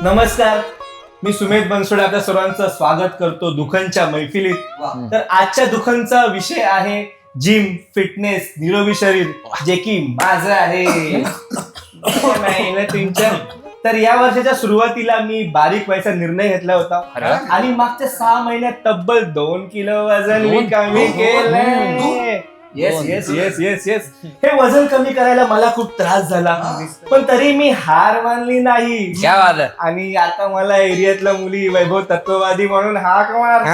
नमस्कार, मी सुमेध बनसोडे आपल्या सर्वांचं स्वागत करतो दुखनच्या मैफिलीत. तर आजच्या दुखनचा विषय आहे जिम, फिटनेस, निरोगी शरीर, जे की माझं आहे. नाही ना तुमच्या. तर या वर्षाच्या सुरुवातीला मी बारीक व्हायचा निर्णय घेतला होता आणि मागच्या 6 महिन्यात तब्बल 2 किलो वजन मी कमी केलंय. Yes yes yes yes yes. हे वजन कमी करायला मला खूप त्रास झाला, पण तरी मी हार मानली नाही. आणि आता मला एरियातल्या मुली वैभव तत्ववादी म्हणून हाक मारतात.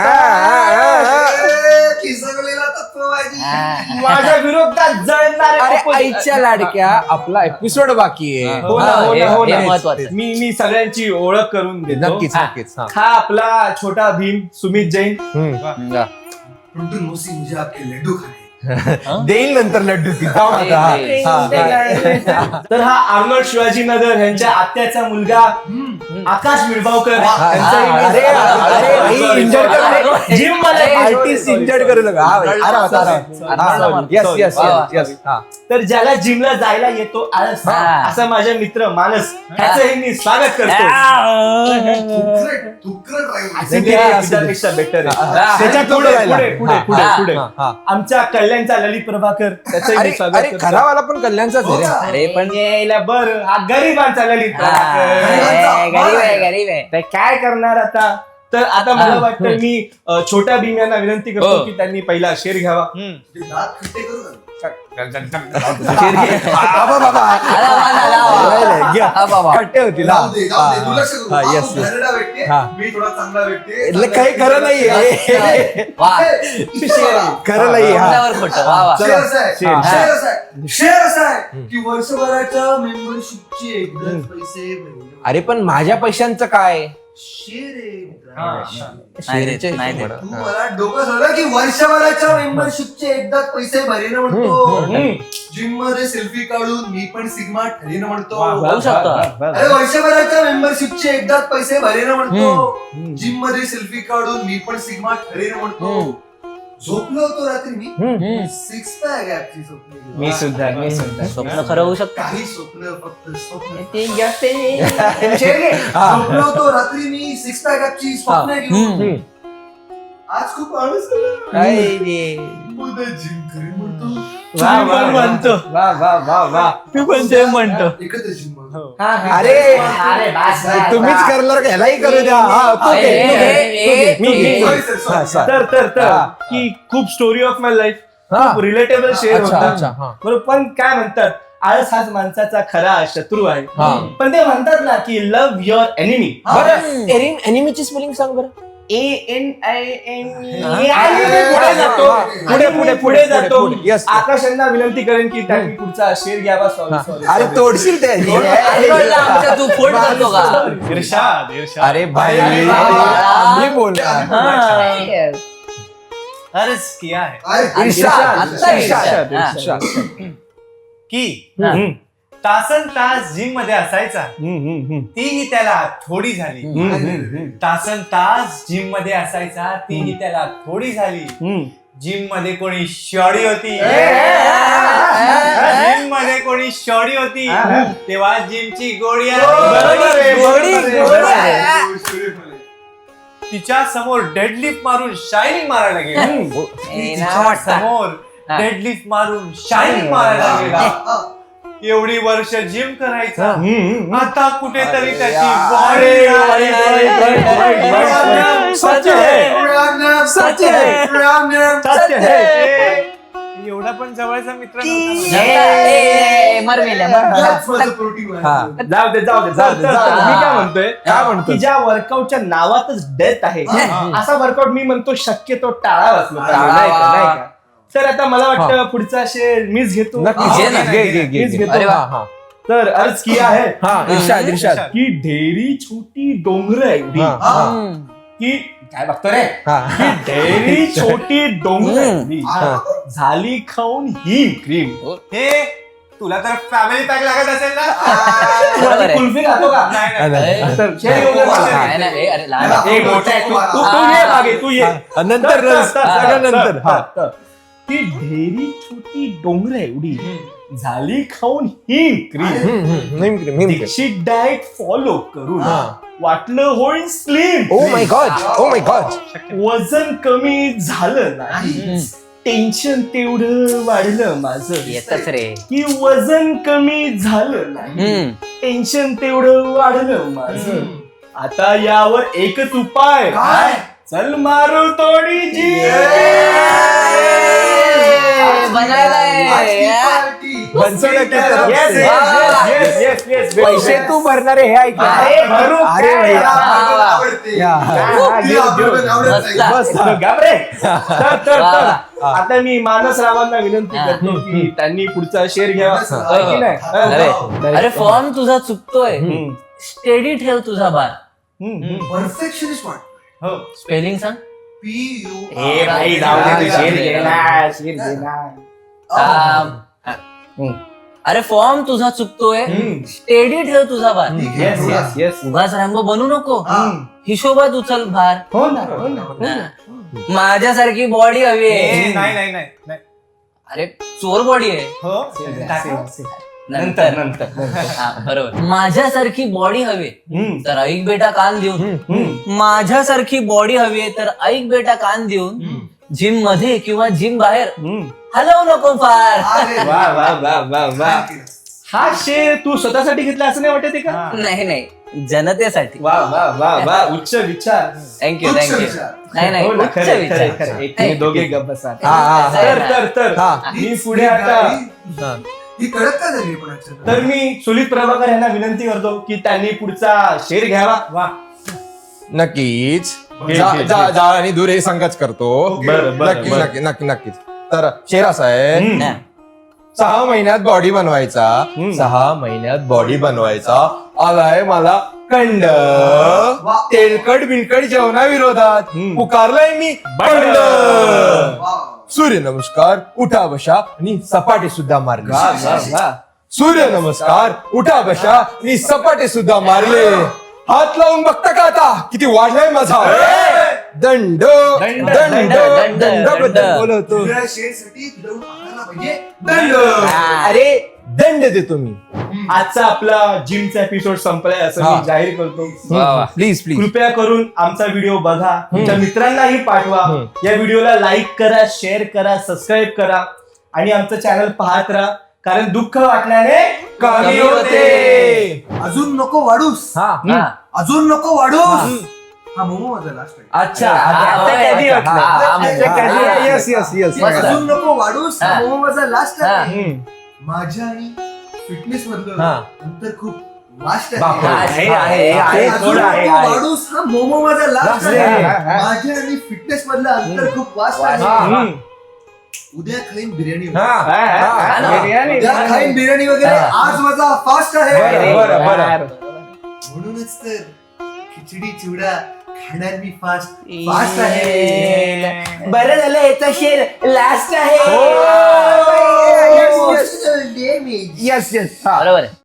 माझ्या विरोधात जळणारे आईच्या लाडक्या, आपला एपिसोड बाकी आहे. हो ना. मी सगळ्यांची ओळख करून देतो. नक्कीच नक्कीच. हा आपला छोटा भीम सुमित जैन. मुझे आपके लड्डू खाने देईल नंतर लड्डू. तर हा आर्नोल्ड शिवाजीनगर यांच्या आत्याचा मुलगा आकाश मिळबावकर. जिम मध्ये आर्टिस्ट इंजर्ड करू नका. तर ज्याला जिमला जायला येतो आळस, असा माझा मित्र मानस, ह्याचंही मी स्वागत करतो. त्यापेक्षा बेटर आहे. त्याच्या पुढे पुढे पुढे पुढे आमच्या कल्याणचा ललित प्रभाकर, त्याचंही मी स्वागत करतो. खरावाला पण कल्याणचाच आहे रे. अरे पण यायला बरं, हा गरीबांचा ललित गरीब आहे. तर काय करणार आता. तर आता मला वाटतं मी छोट्या भीम यांना विनंती करतो की त्यांनी पहिला शेर घ्यावा. दात खट्टे करू ना. खट्टे होतील. जाऊ दे, दुर्लक्ष करू. आपण घरडा व्यक्ती आहे, मी थोडा चांगला व्यक्ती आहे. काही खरं नाहीये. खरं नाही. शेअर असा आहे की वर्षभराच्या मेंबरशिपचे एकदाच पैसे भरले. अरे पण माझ्या पैशांचं काय? शेअर शेअरचे तू मला डोकं सोडलं की वर्षभराच्या मेंबरशिपचे एकदाच पैसे भरेन म्हणतो. जिम मध्ये सेल्फी काढून मी पण सिग्मा ठरेन म्हणतो. अरे वर्षभराच्या मेंबरशिपचे एकदाच पैसे भरेन म्हणतो. जिम मध्ये सेल्फी काढून मी पण सिग्मा ठरेन म्हणतो. झोपलो होतो रात्री मी, 6 पॅक ऍपची स्वप्न. मी सुद्धा स्वप्न खरं होऊ शकतं. काही स्वप्न फक्त स्वप्न. ते जास्त आहे. झोपलो होतो रात्री मी 6 पॅक ऍपची स्वप्न घेऊन. आज खूप आळस आला. उद्या जिम करेन म्हणतो. मी पण ते म्हणतो. एकत्र जिम अरे तुम्हीच करणार का? ह्यालाही करू द्या. की खूप स्टोरी ऑफ माय लाईफ, खूप रिलेटेबल शेअर होता. बरोबर. पण काय म्हणतात, आळस हाच माणसाचा खरा शत्रू आहे. पण ते म्हणतात ना की लव्ह युअर एनिमी. बरं, एनिमीची स्पेलिंग सांग बरं. पुढे जातो. आकाश यांना विनंती करेन की त्यांनी पुढचा शेर घ्यावा. अरे तोडशील ते. तू फोड करतो का? इर्षाद. अरे भाई बोल. अर्ज किया है की तासन तास जिम मध्ये असायचा, तीही त्याला थोडी झाली. तासन तास जिम मध्ये असायचा, तीही त्याला थोडी झाली. जिम मध्ये कोणी शॉडी होती, जिम मध्ये कोणी शॉडी होती, तेव्हा जिमची गोडी तिच्या समोर डेडलिफ्ट मारून शायनिंग मारायला गेली. तिच्या समोर डेडलिफ्ट मारून शायनिंग मारायला गेला. एवढी वर्ष जिम करायचा, आता कुठेतरी त्याची बॉडी. एवढा पण जवळचा मित्र जाऊ दे. मी काय म्हणतोय की ज्या वर्कआउटच्या नावातच डेथ आहे, असा वर्कआउट मी म्हणतो शक्यतो टाळावाच नाही का. तर आता मला वाटतं पुढचा शेर मीच घेतो. तर अर्ज किया है इर्षाद की ढेरी छोटी डोंगर एवढी, की काय बघतो रे, की ढेरी छोटी डोंगर एवढी झाली खाऊन ही क्रीम. हे तुला तर फॅमिली पॅक लागत असेल ना. कुल्फी खातो का? तू ये नंतर. ती ढेरी छोटी डोंगर एवढी झाली खाऊन ही क्रीम. दीक्षित डाएट फॉलो करून वाटलं होईल स्लिम, ओ माय गॉड वजन कमी झालं नाही, टेन्शन तेवढं वाढलं माझं, येतच रे. की वजन कमी झालं नाही, टेन्शन तेवढं वाढलं माझं. आता यावर एकच उपाय, काय? चल मारू थोडी जी. आजची पार्टी. पैसे तू भरणार आहे हे ऐक. अरे भैया. आवडते. या. ती आवडते, आवडते. बस. घाबरे. तर. आता मी मानसरावांना विनंती करतो की त्यांनी पुढचा शेअर घ्यावा, होय की नाही? अरे फॉर्म तुझा चुकतोय. स्टेडी ठेव तुझा बार. परफेक्शनिस्ट वाटतो. हो. स्पेलिंग सांग. PU. ए भाई, जाऊ दे तू, शेर घे ना, शेर घे ना. अरे फॉर्म तुझा चुकतोय. स्टेडी ठेव तुझा बार. Yes, yes, yes. उगाच रॅम्बो बनू नको. हा. हिशोबात उचल भार. हो ना. माझ्यासारखी बॉडी हवी आहे. नाही. अरे चोर बॉडी आहे. हो नंतर. हा, बरोबर. माझ्यासारखी बॉडी हवी तर ऐक बेटा कान देऊन. माझ्यासारखी बॉडी हवी आहे तर ऐक बेटा कान देऊन. जिम मध्ये किंवा जिम बाहेर हलवू नको फार. अरे वा वा वा वा वा. हा शेर तू स्वतःसाठी घेतला असं नाही वाटत आहे का? नाही जनतेसाठी. वा वा वा वा, उच्च विचार. थँक्यू उच्च थँक्यू. विचार. नाही हो ना, उच्च खरंय, विचार. खरंय, खरंय. एक तुम्ही दोघे गप्प बसा. हा. तर हा. मी पुढे आता ही कळत का झाली पण actually? तर मी सुलित प्रभाकर यांना विनंती करतो की त्यांनी पुढचा शेर घ्यावा. वा. नक्कीच. घे. जाळ आणि दूर हे संघच करतो. बरं. नक्कीच. तर शेर असा आहे, 6 महिन्यात बॉडी बनवायचा, 6 महिन्यात बॉडी बनवायचा, आलाय मला कंड, तेलकट बिलकट जेवणाविरोधात पुकारलाय मी बंड. वा. सूर्य नमस्कार, उठा बशा आणि सपाटे सुद्धा मारले. वा वा वा. सूर्य नमस्कार, उठा बशा आणि सपाटे सुद्धा मारले. हात लावून बघता का आता किती वाढलाय माझा दंड. दंडाबद्दल बोलवतो. तुझ्या शेरसाठी तुझ्याकडून आणायला पाहिजे दंड. अरे दंड देतो मी. आजचा आपला जिमचा एपिसोड संपलाय असं हा. मी जाहीर करतो. प्लीज कृपया करून आमचा व्हिडिओ बघा, तुमच्या मित्रांनाही पाठवा. या व्हिडिओला लाईक करा, शेअर करा, सबस्क्राईब करा आणि आमचं चॅनल पाहत राहा, कारण दुःख वाटल्याने कमी होते. अजून नको वाढूस. अजून नको वाढूस. हा मोमो माझा लास्ट आहे. अच्छा, आता कधी वाटलं? आता कधी? Yes yes yes. अजून नको वाढूस. हा मोमो माझा लास्ट आहे. हम्म. माझ्या आणि फिटनेस मधलं हा. अंतर खूप वास्ट बापरे. आहे. अजून थोडं आहे. नको वाढूस. हा मोमो माझा लास्ट आहे. आहे. माझ्या आणि फिटनेस मधलं अंतर खूप वास्ट आहे. हम्म. उद्या खाईन बिर्याणी. बिर्याणी. उद्या खाईन बिर्याणी वगैरे. आज माझा फास्ट आहे. बरं. म्हणूनच तर खिचडी चिवडा खाणार मी फास्ट आहे. बरं झालं, याचा शेर लास्ट आहे. Emotional damage. Yes yes. बरोबर आहे.